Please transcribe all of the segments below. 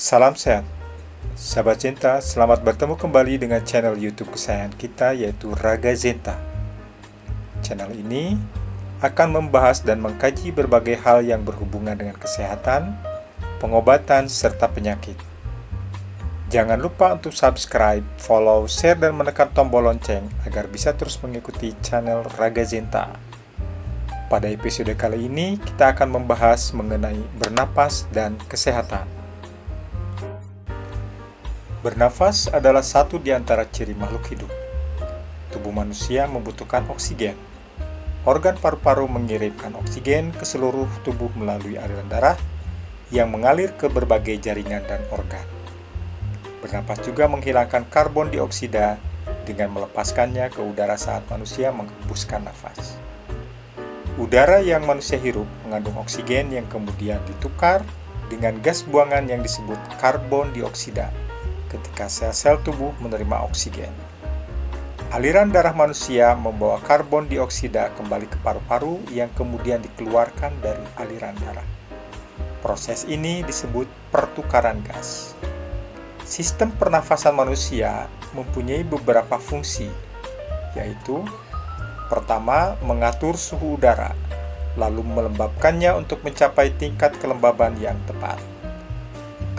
Salam sehat, sahabat Zenta. Selamat bertemu kembali dengan channel YouTube kesayangan kita, yaitu Raga Zenta. Channel ini akan membahas dan mengkaji berbagai hal yang berhubungan dengan kesehatan, pengobatan, serta penyakit. Jangan lupa untuk subscribe, follow, share, dan menekan tombol lonceng agar bisa terus mengikuti channel Raga Zenta. Pada episode kali ini, kita akan membahas mengenai bernapas dan kesehatan. Bernafas adalah satu di antara ciri makhluk hidup. Tubuh manusia membutuhkan oksigen. Organ paru-paru mengirimkan oksigen ke seluruh tubuh melalui aliran darah yang mengalir ke berbagai jaringan dan organ. Bernafas juga menghilangkan karbon dioksida dengan melepaskannya ke udara saat manusia menghembuskan nafas. Udara yang manusia hirup mengandung oksigen yang kemudian ditukar dengan gas buangan yang disebut karbon dioksida ketika sel-sel tubuh menerima oksigen. Aliran darah manusia membawa karbon dioksida kembali ke paru-paru yang kemudian dikeluarkan dari aliran darah. Proses ini disebut pertukaran gas. Sistem pernafasan manusia mempunyai beberapa fungsi, yaitu pertama, mengatur suhu udara, lalu melembabkannya untuk mencapai tingkat kelembaban yang tepat.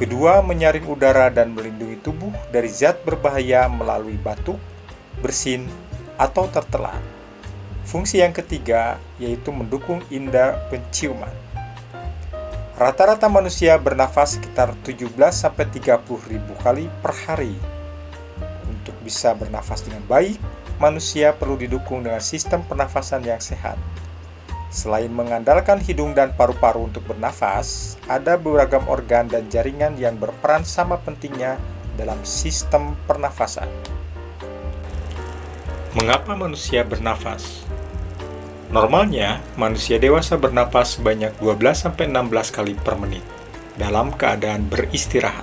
Kedua, menyaring udara dan melindungi tubuh dari zat berbahaya melalui batuk, bersin, atau tertelan. Fungsi yang ketiga yaitu mendukung indera penciuman. Rata-rata manusia bernafas sekitar 17-30 ribu kali per hari. Untuk bisa bernafas dengan baik, manusia perlu didukung dengan sistem pernafasan yang sehat. Selain mengandalkan hidung dan paru-paru untuk bernafas, ada beragam organ dan jaringan yang berperan sama pentingnya dalam sistem pernafasan. Mengapa manusia bernafas? Normalnya, manusia dewasa bernafas sebanyak 12-16 kali per menit dalam keadaan beristirahat.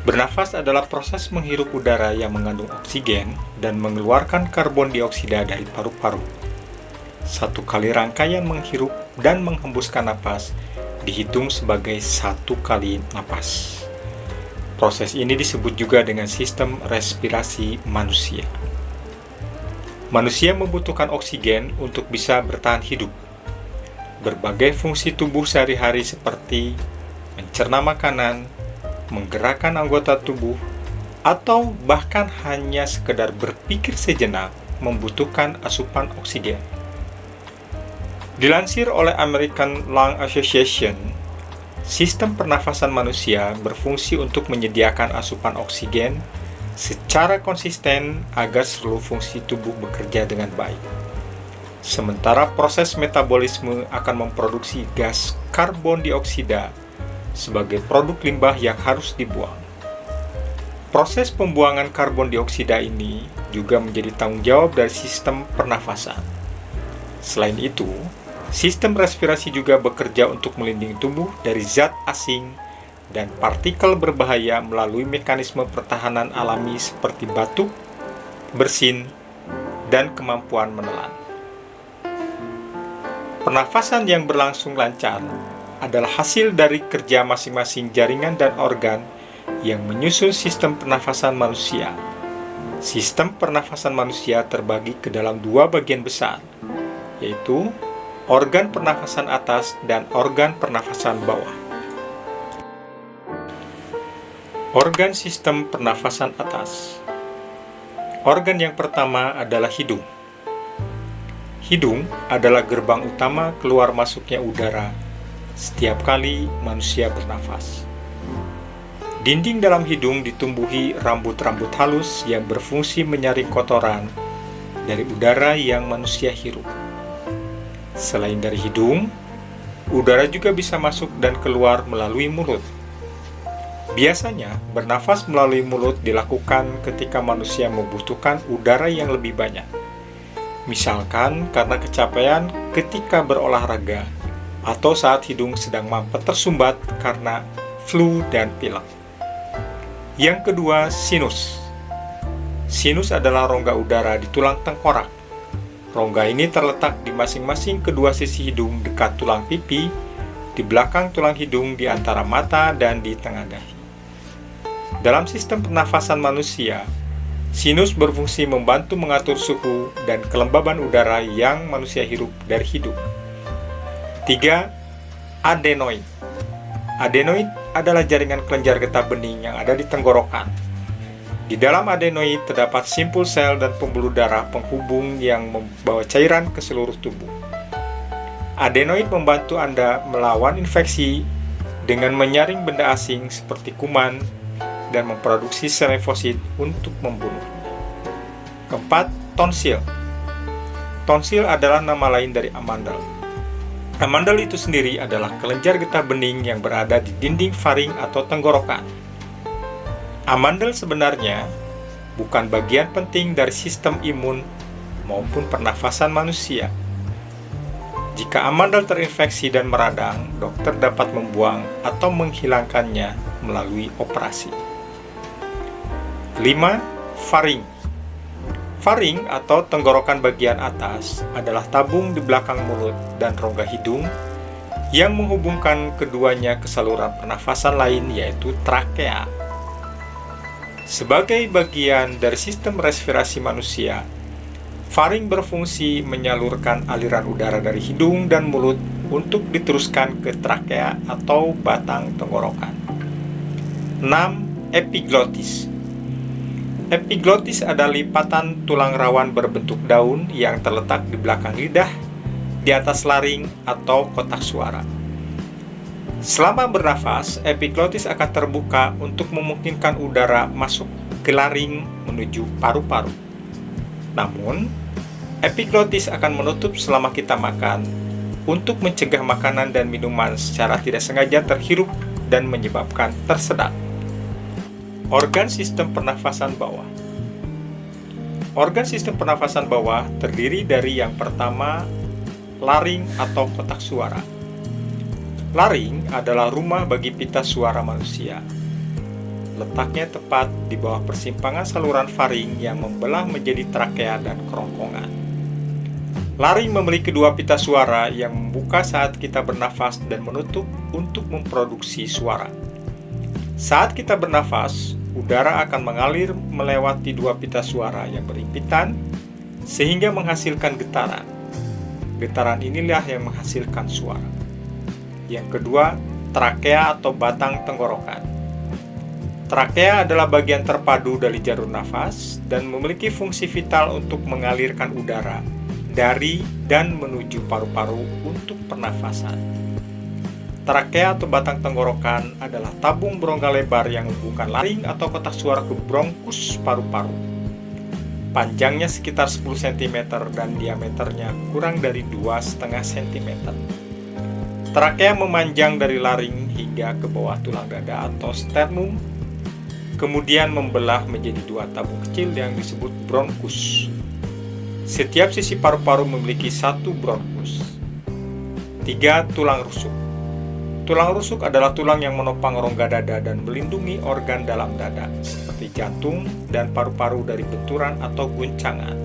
Bernafas adalah proses menghirup udara yang mengandung oksigen dan mengeluarkan karbon dioksida dari paru-paru. Satu kali rangkaian menghirup dan menghembuskan napas dihitung sebagai satu kali napas. Proses ini disebut juga dengan sistem respirasi manusia. Manusia membutuhkan oksigen untuk bisa bertahan hidup. Berbagai fungsi tubuh sehari-hari seperti mencerna makanan, menggerakkan anggota tubuh, atau bahkan hanya sekedar berpikir sejenak membutuhkan asupan oksigen. Dilansir oleh American Lung Association, sistem pernafasan manusia berfungsi untuk menyediakan asupan oksigen secara konsisten agar seluruh fungsi tubuh bekerja dengan baik. Sementara proses metabolisme akan memproduksi gas karbon dioksida sebagai produk limbah yang harus dibuang. Proses pembuangan karbon dioksida ini juga menjadi tanggung jawab dari sistem pernafasan. Selain itu, sistem respirasi juga bekerja untuk melindungi tubuh dari zat asing dan partikel berbahaya melalui mekanisme pertahanan alami seperti batuk, bersin, dan kemampuan menelan. Pernafasan yang berlangsung lancar adalah hasil dari kerja masing-masing jaringan dan organ yang menyusun sistem pernafasan manusia. Sistem pernafasan manusia terbagi ke dalam dua bagian besar, yaitu organ pernafasan atas dan organ pernafasan bawah. Organ sistem pernafasan atas. Organ yang pertama adalah hidung. Hidung adalah gerbang utama keluar masuknya udara setiap kali manusia bernafas. Dinding dalam hidung ditumbuhi rambut-rambut halus yang berfungsi menyaring kotoran dari udara yang manusia hirup. Selain dari hidung, udara juga bisa masuk dan keluar melalui mulut. Biasanya, bernafas melalui mulut dilakukan ketika manusia membutuhkan udara yang lebih banyak. Misalkan karena kecapean ketika berolahraga, atau saat hidung sedang mampet tersumbat karena flu dan pilek. Yang kedua, sinus. Sinus adalah rongga udara di tulang tengkorak. Rongga ini terletak di masing-masing kedua sisi hidung dekat tulang pipi di belakang tulang hidung di antara mata dan di tengah dahi. Dalam sistem pernafasan manusia, sinus berfungsi membantu mengatur suhu dan kelembaban udara yang manusia hirup dari hidung. 3. Adenoid. Adenoid adalah jaringan kelenjar getah bening yang ada di tenggorokan. Di dalam adenoid terdapat simpul sel dan pembuluh darah penghubung yang membawa cairan ke seluruh tubuh. Adenoid membantu Anda melawan infeksi dengan menyaring benda asing seperti kuman dan memproduksi sel limfosit untuk membunuhnya. 4. Tonsil. Tonsil adalah nama lain dari amandel. Amandel itu sendiri adalah kelenjar getah bening yang berada di dinding faring atau tenggorokan. Amandel sebenarnya bukan bagian penting dari sistem imun maupun pernafasan manusia. Jika amandel terinfeksi dan meradang, dokter dapat membuang atau menghilangkannya melalui operasi. 5. Faring. Faring atau tenggorokan bagian atas adalah tabung di belakang mulut dan rongga hidung yang menghubungkan keduanya ke saluran pernafasan lain yaitu trakea. Sebagai bagian dari sistem respirasi manusia, faring berfungsi menyalurkan aliran udara dari hidung dan mulut untuk diteruskan ke trakea atau batang tenggorokan. 6. Epiglotis. Epiglotis adalah lipatan tulang rawan berbentuk daun yang terletak di belakang lidah, di atas laring atau kotak suara. Selama bernafas, epiglotis akan terbuka untuk memungkinkan udara masuk ke laring menuju paru-paru. Namun, epiglotis akan menutup selama kita makan untuk mencegah makanan dan minuman secara tidak sengaja terhirup dan menyebabkan tersedak. Organ sistem pernafasan bawah. Organ sistem pernafasan bawah terdiri dari yang pertama, laring atau kotak suara. Laring adalah rumah bagi pita suara manusia. Letaknya tepat di bawah persimpangan saluran faring yang membelah menjadi trakea dan kerongkongan. Laring memiliki dua pita suara yang membuka saat kita bernafas dan menutup untuk memproduksi suara. Saat kita bernafas, udara akan mengalir melewati dua pita suara yang berhimpitan sehingga menghasilkan getaran. Getaran inilah yang menghasilkan suara. Yang kedua, trakea atau batang tenggorokan. Trakea adalah bagian terpadu dari jalur nafas dan memiliki fungsi vital untuk mengalirkan udara dari dan menuju paru-paru untuk pernafasan. Trakea atau batang tenggorokan adalah tabung berongga lebar yang menghubungkan laring atau kotak suara ke bronkus paru-paru. Panjangnya sekitar 10 cm dan diameternya kurang dari 2,5 cm. Trakea memanjang dari laring hingga ke bawah tulang dada atau sternum, kemudian membelah menjadi dua tabung kecil yang disebut bronkus. Setiap sisi paru-paru memiliki satu bronkus. 3. Tulang rusuk. Tulang rusuk adalah tulang yang menopang rongga dada dan melindungi organ dalam dada, seperti jantung dan paru-paru dari benturan atau guncangan.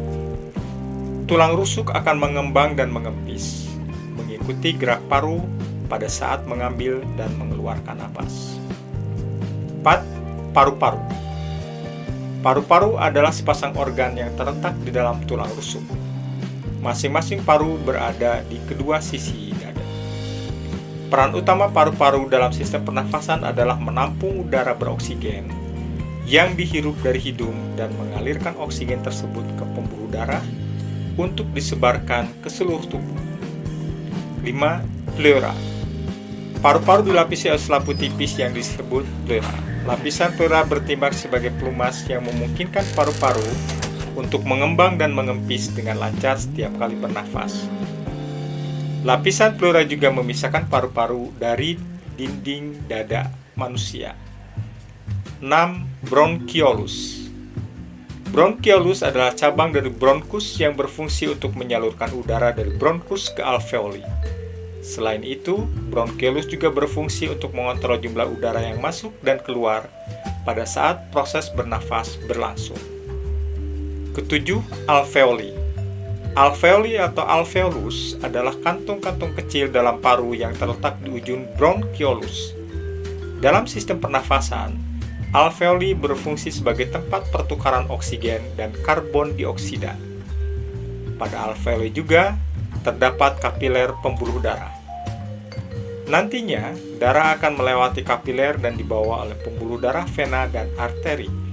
Tulang rusuk akan mengembang dan mengempis, mengikuti gerak paru pada saat mengambil dan mengeluarkan napas. 4. Paru-paru. Paru-paru adalah sepasang organ yang terletak di dalam tulang rusuk. Masing-masing paru berada di kedua sisi dada. Peran utama paru-paru dalam sistem pernafasan adalah menampung udara beroksigen yang dihirup dari hidung dan mengalirkan oksigen tersebut ke pembuluh darah untuk disebarkan ke seluruh tubuh. 5. Pleura. Paru-paru dilapisi oleh selapu tipis yang disebut pleura. Lapisan pleura bertimbang sebagai pelumas yang memungkinkan paru-paru untuk mengembang dan mengempis dengan lancar setiap kali bernafas. Lapisan pleura juga memisahkan paru-paru dari dinding dada manusia. 6. Bronchiolus. Bronchiolus adalah cabang dari bronkus yang berfungsi untuk menyalurkan udara dari bronkus ke alveoli. Selain itu, bronchiolus juga berfungsi untuk mengontrol jumlah udara yang masuk dan keluar pada saat proses bernafas berlangsung. 7. Alveoli. Alveoli atau alveolus adalah kantung-kantung kecil dalam paru yang terletak di ujung bronchiolus. Dalam sistem pernafasan, alveoli berfungsi sebagai tempat pertukaran oksigen dan karbon dioksida. Pada alveoli juga terdapat kapiler pembuluh darah. Nantinya, darah akan melewati kapiler dan dibawa oleh pembuluh darah vena dan arteri.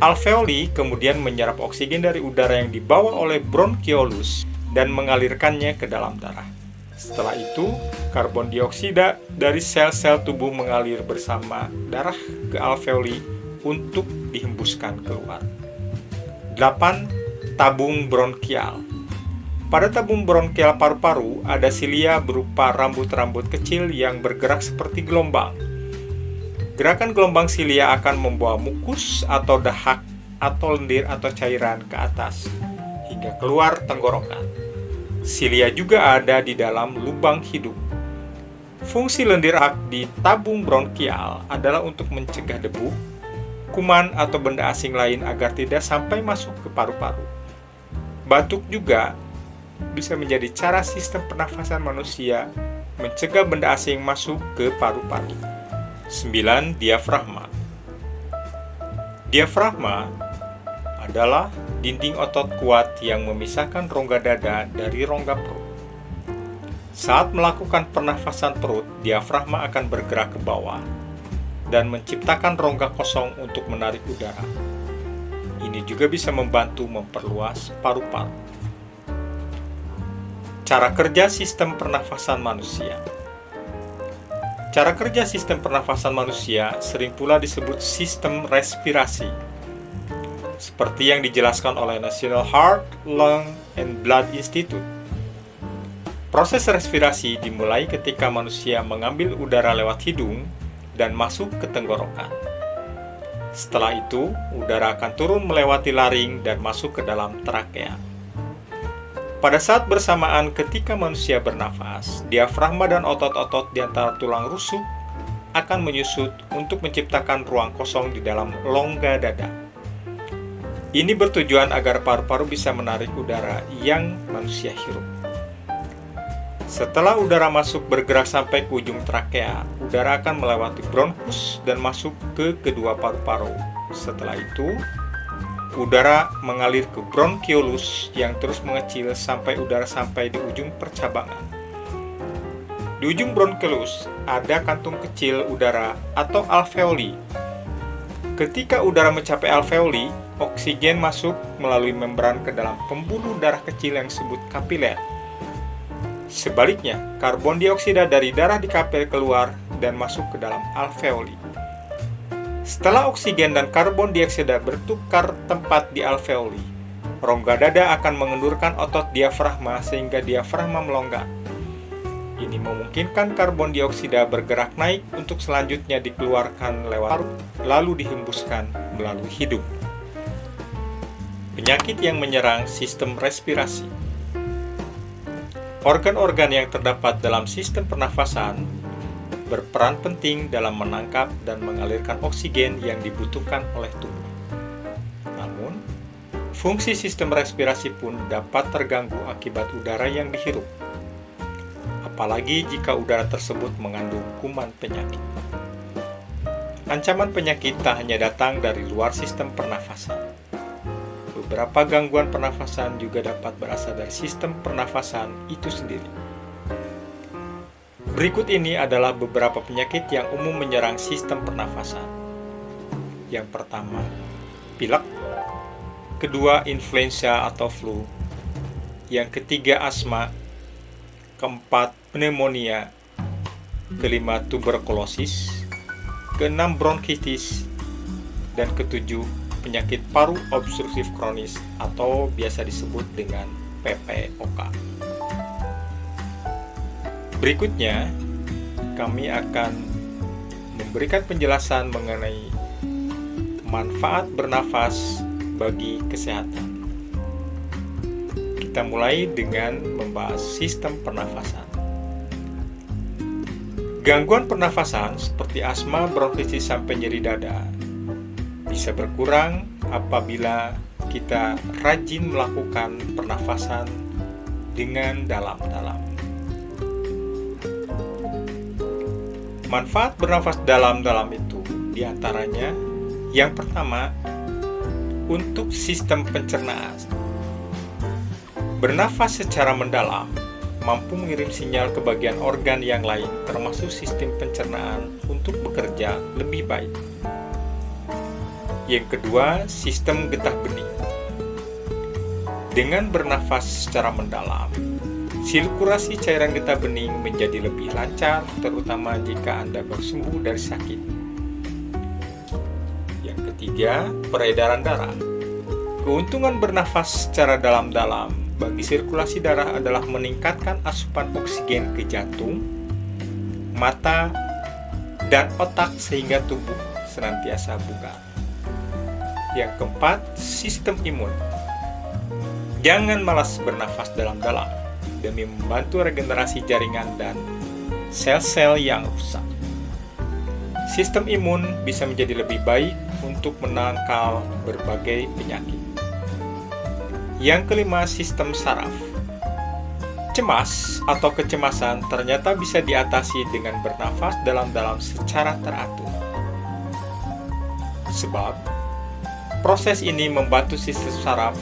Alveoli kemudian menyerap oksigen dari udara yang dibawa oleh bronchiolus dan mengalirkannya ke dalam darah. Setelah itu, karbon dioksida dari sel-sel tubuh mengalir bersama darah ke alveoli untuk dihembuskan keluar. 8. Tabung bronkial. Pada tabung bronkial paru-paru ada silia berupa rambut-rambut kecil yang bergerak seperti gelombang. Gerakan gelombang silia akan membawa mukus atau dahak atau lendir atau cairan ke atas hingga keluar tenggorokan. Silia juga ada di dalam lubang hidung. Fungsi lendir dahak di tabung bronkial adalah untuk mencegah debu, kuman atau benda asing lain agar tidak sampai masuk ke paru-paru. Batuk juga bisa menjadi cara sistem pernafasan manusia mencegah benda asing masuk ke paru-paru. 9. Diafragma. Diafragma adalah dinding otot kuat yang memisahkan rongga dada dari rongga perut. Saat melakukan pernafasan perut, diafragma akan bergerak ke bawah dan menciptakan rongga kosong untuk menarik udara. Ini juga bisa membantu memperluas paru-paru. Cara kerja sistem pernafasan manusia. Cara kerja sistem pernafasan manusia sering pula disebut sistem respirasi, seperti yang dijelaskan oleh National Heart, Lung, and Blood Institute. Proses respirasi dimulai ketika manusia mengambil udara lewat hidung dan masuk ke tenggorokan. Setelah itu, udara akan turun melewati laring dan masuk ke dalam trakea. Pada saat bersamaan ketika manusia bernafas, diafragma dan otot-otot di antara tulang rusuk akan menyusut untuk menciptakan ruang kosong di dalam rongga dada. Ini bertujuan agar paru-paru bisa menarik udara yang manusia hirup. Setelah udara masuk bergerak sampai ke ujung trakea, udara akan melewati bronkus dan masuk ke kedua paru-paru. Setelah itu, udara mengalir ke bronchiolus yang terus mengecil sampai udara sampai di ujung percabangan. Di ujung bronchiolus ada kantung kecil udara atau alveoli. Ketika udara mencapai alveoli, oksigen masuk melalui membran ke dalam pembuluh darah kecil yang disebut kapiler. Sebaliknya, karbon dioksida dari darah di kapiler keluar dan masuk ke dalam alveoli. Setelah oksigen dan karbon dioksida bertukar tempat di alveoli, rongga dada akan mengendurkan otot diafragma sehingga diafragma melonggar. Ini memungkinkan karbon dioksida bergerak naik untuk selanjutnya dikeluarkan lewat paru, lalu dihembuskan melalui hidung. Penyakit yang menyerang sistem respirasi. Organ-organ yang terdapat dalam sistem pernafasan berperan penting dalam menangkap dan mengalirkan oksigen yang dibutuhkan oleh tubuh. Namun, fungsi sistem respirasi pun dapat terganggu akibat udara yang dihirup, apalagi jika udara tersebut mengandung kuman penyakit. Ancaman penyakit tak hanya datang dari luar sistem pernafasan. Beberapa gangguan pernafasan juga dapat berasal dari sistem pernafasan itu sendiri. Berikut ini adalah beberapa penyakit yang umum menyerang sistem pernafasan. Yang pertama, pilek. Kedua, influenza atau flu. Yang ketiga, asma. Keempat, pneumonia. Kelima, tuberkulosis. Keenam, bronkitis. Dan ketujuh, penyakit paru obstruktif kronis atau biasa disebut dengan PPOK. Berikutnya, kami akan memberikan penjelasan mengenai manfaat bernafas bagi kesehatan. Kita mulai dengan membahas sistem pernafasan. Gangguan pernafasan seperti asma, bronkitis, sampai nyeri dada bisa berkurang apabila kita rajin melakukan pernafasan dengan dalam-dalam. Manfaat bernafas dalam-dalam itu diantaranya yang pertama, untuk sistem pencernaan. Bernafas secara mendalam mampu mengirim sinyal ke bagian organ yang lain termasuk sistem pencernaan untuk bekerja lebih baik. Yang kedua, sistem getah bening. Dengan bernafas secara mendalam, sirkulasi cairan getah bening menjadi lebih lancar, terutama jika Anda baru sembuh dari sakit. Yang ketiga, peredaran darah. Keuntungan bernafas secara dalam-dalam bagi sirkulasi darah adalah meningkatkan asupan oksigen ke jantung, mata, dan otak sehingga tubuh senantiasa bugar. Yang keempat, sistem imun. Jangan malas bernafas dalam-dalam demi membantu regenerasi jaringan dan sel-sel yang rusak. Sistem imun bisa menjadi lebih baik untuk menangkal berbagai penyakit. Yang kelima, sistem saraf. Cemas atau kecemasan ternyata bisa diatasi dengan bernafas dalam-dalam secara teratur. Sebab, proses ini membantu sistem saraf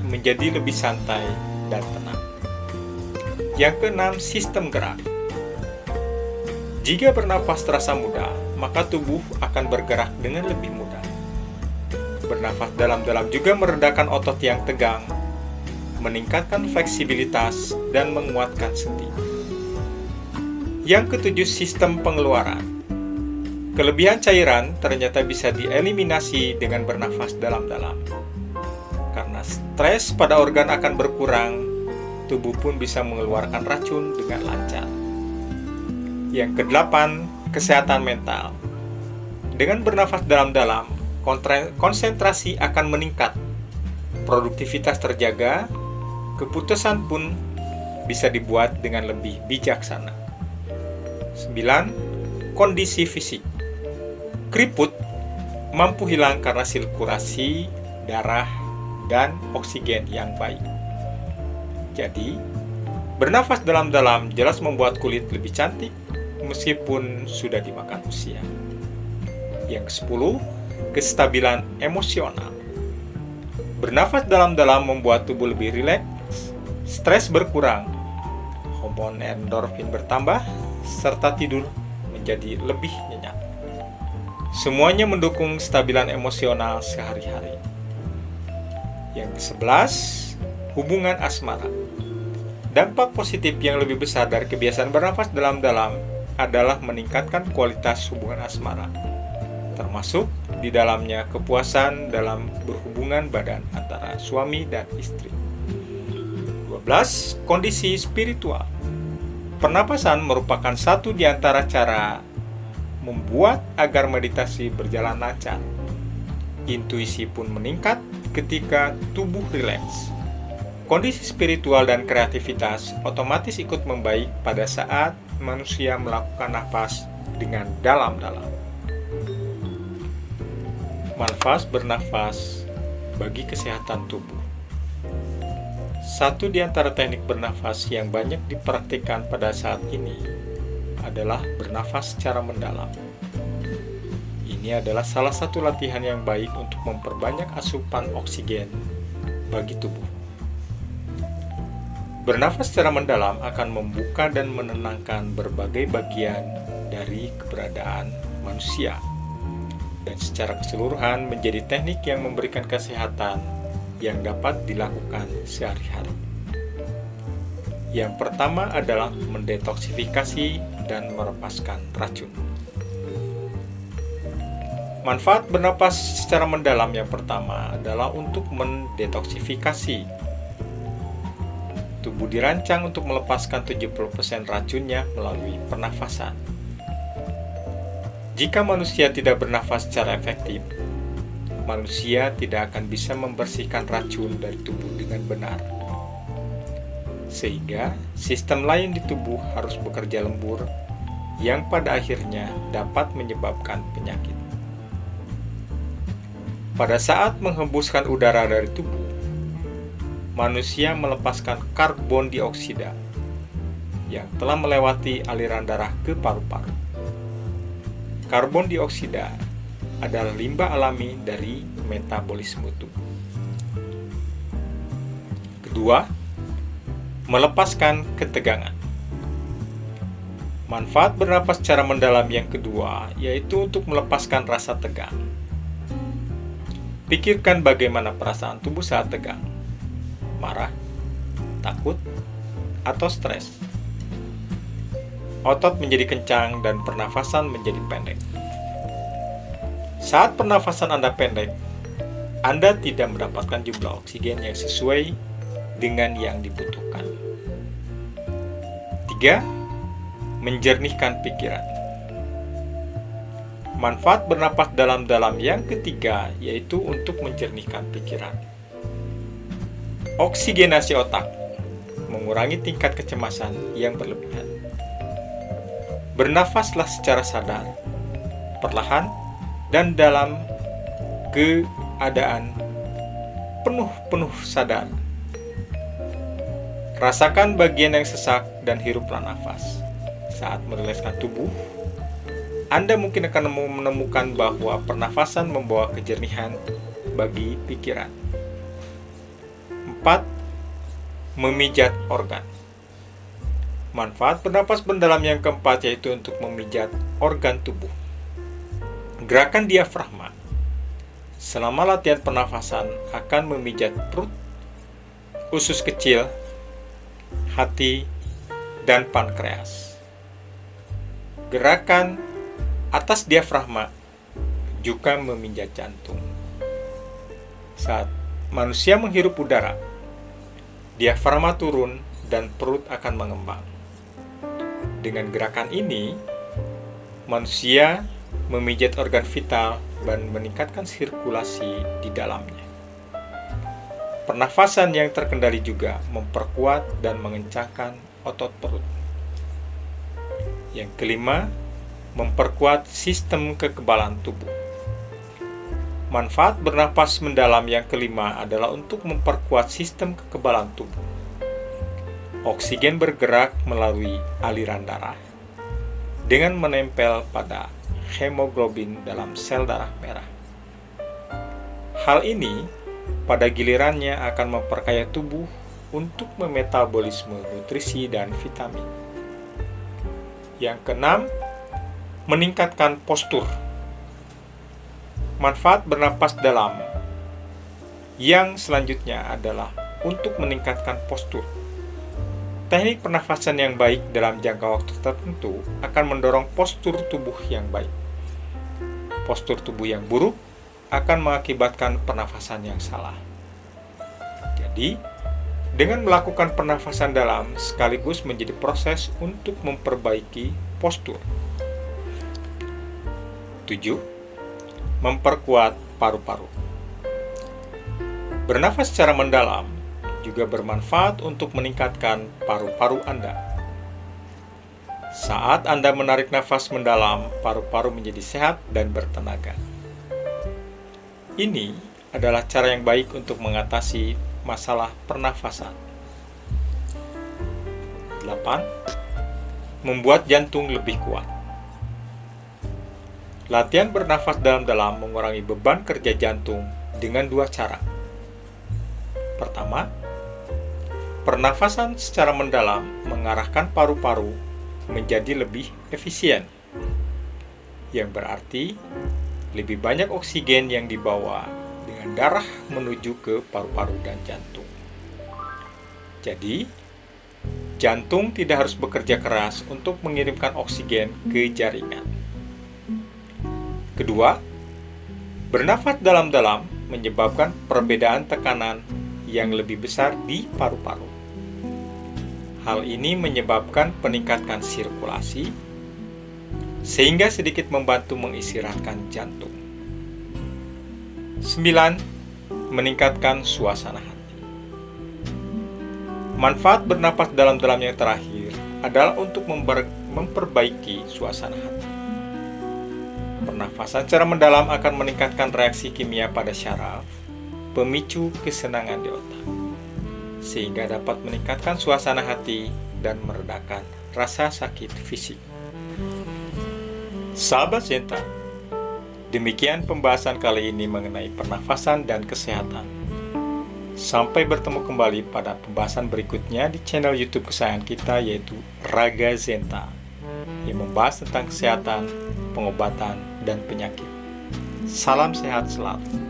menjadi lebih santai dan tenang. Yang keenam, sistem gerak. Jika bernafas terasa mudah, maka tubuh akan bergerak dengan lebih mudah. Bernafas dalam-dalam juga meredakan otot yang tegang, meningkatkan fleksibilitas, dan menguatkan sendi. Yang ketujuh, sistem pengeluaran. Kelebihan cairan ternyata bisa dieliminasi dengan bernafas dalam-dalam. Karena stres pada organ akan berkurang, tubuh pun bisa mengeluarkan racun dengan lancar. Yang kedelapan, kesehatan mental. Dengan bernafas dalam-dalam, konsentrasi akan meningkat, produktivitas terjaga, keputusan pun bisa dibuat dengan lebih bijaksana. 9. Kondisi fisik. Keriput mampu hilang karena sirkulasi darah dan oksigen yang baik. Jadi, bernafas dalam-dalam jelas membuat kulit lebih cantik meskipun sudah dimakan usia. Yang ke-10, kestabilan emosional. Bernafas dalam-dalam membuat tubuh lebih rileks, stres berkurang, hormon endorfin bertambah, serta tidur menjadi lebih nyenyak. Semuanya mendukung kestabilan emosional sehari-hari. Yang ke-11, hubungan asmara. Dampak positif yang lebih besar dari kebiasaan bernafas dalam-dalam adalah meningkatkan kualitas hubungan asmara, termasuk di dalamnya kepuasan dalam berhubungan badan antara suami dan istri. 12. Kondisi spiritual. Pernapasan merupakan satu di antara cara membuat agar meditasi berjalan lancar. Intuisi pun meningkat ketika tubuh rileks. Kondisi spiritual dan kreativitas otomatis ikut membaik pada saat manusia melakukan nafas dengan dalam-dalam. Manfaat bernafas bagi kesehatan tubuh. Satu di antara teknik bernafas yang banyak dipraktikkan pada saat ini adalah bernafas secara mendalam. Ini adalah salah satu latihan yang baik untuk memperbanyak asupan oksigen bagi tubuh. Bernafas secara mendalam akan membuka dan menenangkan berbagai bagian dari keberadaan manusia, dan secara keseluruhan menjadi teknik yang memberikan kesehatan yang dapat dilakukan sehari-hari. Yang pertama adalah mendetoksifikasi dan melepaskan racun. Manfaat bernapas secara mendalam yang pertama adalah untuk mendetoksifikasi. Tubuh dirancang untuk melepaskan 70% racunnya melalui pernafasan. Jika manusia tidak bernafas secara efektif, manusia tidak akan bisa membersihkan racun dari tubuh dengan benar. Sehingga sistem lain di tubuh harus bekerja lembur yang pada akhirnya dapat menyebabkan penyakit. Pada saat menghembuskan udara dari tubuh, manusia melepaskan karbon dioksida yang telah melewati aliran darah ke paru-paru. Karbon dioksida adalah limbah alami dari metabolisme tubuh. Kedua, melepaskan ketegangan. Manfaat bernapas secara mendalam yang kedua yaitu untuk melepaskan rasa tegang. Pikirkan bagaimana perasaan tubuh saat tegang, marah, takut, atau stres. Otot menjadi kencang dan pernafasan menjadi pendek. Saat pernafasan Anda pendek, Anda tidak mendapatkan jumlah oksigen yang sesuai dengan yang dibutuhkan. 3. Menjernihkan pikiran. Manfaat bernapas dalam-dalam yang ketiga yaitu untuk menjernihkan pikiran. Oksigenasi otak mengurangi tingkat kecemasan yang berlebihan. Bernafaslah secara sadar, perlahan, dan dalam keadaan penuh sadar. Rasakan bagian yang sesak dan hiruplah nafas. Saat merilekskan tubuh, Anda mungkin akan menemukan bahwa pernafasan membawa kejernihan bagi pikiran. 4. Memijat organ. Manfaat bernapas mendalam yang keempat yaitu untuk memijat organ tubuh. Gerakan diafragma selama latihan pernafasan akan memijat perut, usus kecil, hati, dan pankreas. Gerakan atas diafragma juga memijat jantung. Saat manusia menghirup udara, diafragma turun dan perut akan mengembang. Dengan gerakan ini, manusia memijat organ vital dan meningkatkan sirkulasi di dalamnya. Pernafasan yang terkendali juga memperkuat dan mengencangkan otot perut. Yang kelima, memperkuat sistem kekebalan tubuh. Manfaat bernapas mendalam yang kelima adalah untuk memperkuat sistem kekebalan tubuh. Oksigen bergerak melalui aliran darah dengan menempel pada hemoglobin dalam sel darah merah. Hal ini pada gilirannya akan memperkaya tubuh untuk memetabolisme nutrisi dan vitamin. Yang keenam, meningkatkan postur. Manfaat bernapas dalam yang selanjutnya adalah untuk meningkatkan postur. Teknik pernafasan yang baik dalam jangka waktu tertentu akan mendorong postur tubuh yang baik. Postur tubuh yang buruk akan mengakibatkan pernafasan yang salah. Jadi, dengan melakukan pernafasan dalam sekaligus menjadi proses untuk memperbaiki postur. 7. Memperkuat paru-paru. Bernafas secara mendalam juga bermanfaat untuk meningkatkan paru-paru Anda. Saat Anda menarik nafas mendalam, paru-paru menjadi sehat dan bertenaga. Ini adalah cara yang baik untuk mengatasi masalah pernafasan. 8. Membuat jantung lebih kuat. Latihan bernafas dalam-dalam mengurangi beban kerja jantung dengan dua cara. Pertama, pernafasan secara mendalam mengarahkan paru-paru menjadi lebih efisien, yang berarti lebih banyak oksigen yang dibawa dengan darah menuju ke paru-paru dan jantung. Jadi, jantung tidak harus bekerja keras untuk mengirimkan oksigen ke jaringan. Kedua, bernafas dalam-dalam menyebabkan perbedaan tekanan yang lebih besar di paru-paru. Hal ini menyebabkan peningkatan sirkulasi, sehingga sedikit membantu mengistirahatkan jantung. 9. Meningkatkan suasana hati. Manfaat bernafas dalam-dalam yang terakhir adalah untuk memperbaiki suasana hati. Pernafasan secara mendalam akan meningkatkan reaksi kimia pada syaraf, pemicu kesenangan di otak. sehingga dapat meningkatkan suasana hati dan meredakan rasa sakit fisik. Sahabat Zenta, demikian pembahasan kali ini mengenai pernafasan dan kesehatan. Sampai bertemu kembali pada pembahasan berikutnya di channel YouTube kesayangan kita, yaitu Raga Zenta, yang membahas tentang kesehatan, pengobatan, dan penyakit. Salam sehat selalu.